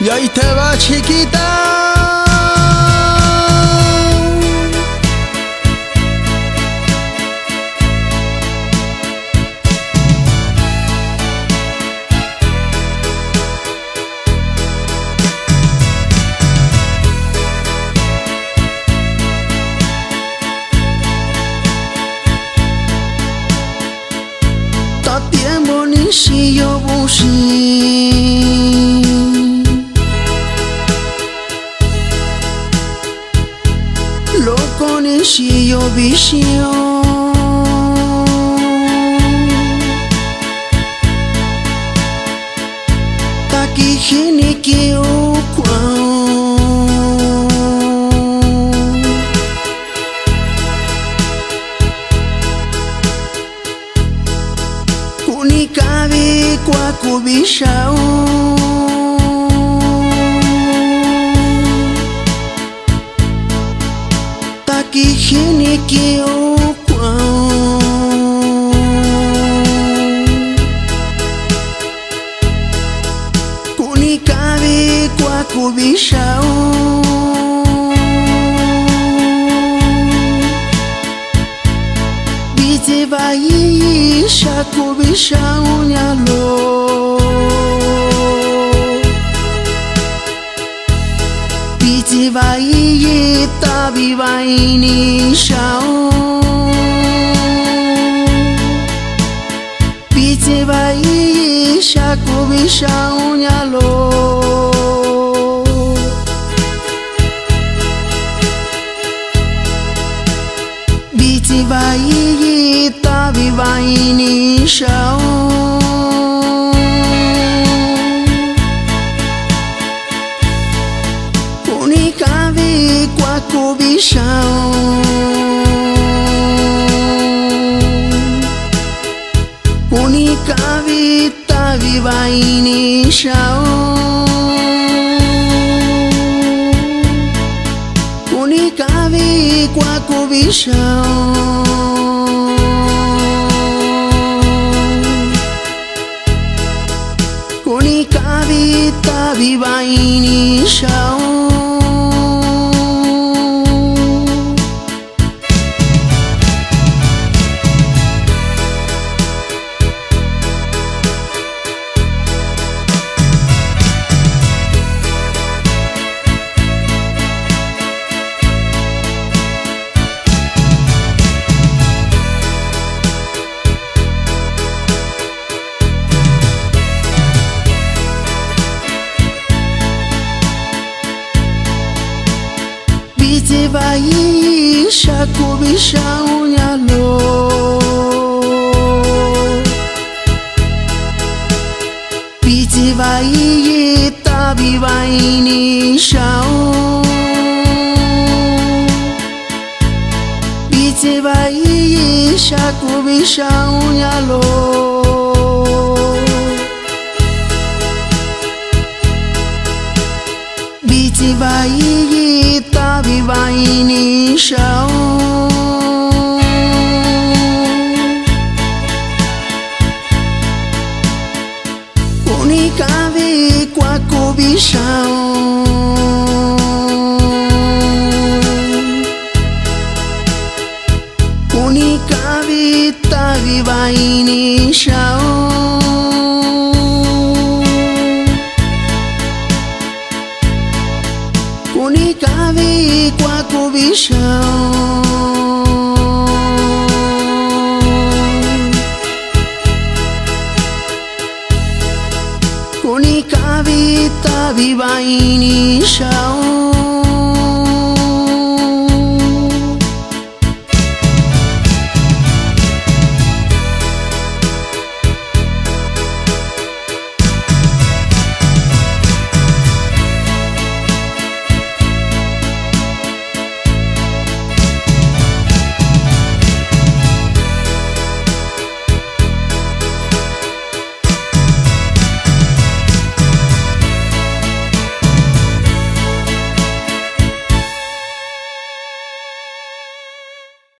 y ahí te va, chiquita. Si yo busqué lo conocí yo visión taki gene que o Kunikabe kwa kubishao taki gene que o Kunikabe kwa kubishao Bite vai shakubisha unyalo Bite vai tabi vai ni shao Bite vai shakubisha unyalo Bite vai tabi vai ni shao Kunikabe kwa kubishao Kunikabe tabi vai ni shao Kunikabe kwa kubishao Kunikabe tabi vai ni shao Bite vai shakubisha unyalo Bite vai tabi vai ni shao Bite vai shakubisha unyalo Bite vai tabi vai ni shao Kunikabe kwa kubishao Kunikabe tabi vai ni shao Kunikabe kwa kubishao Kunikabe tabi vai ni shao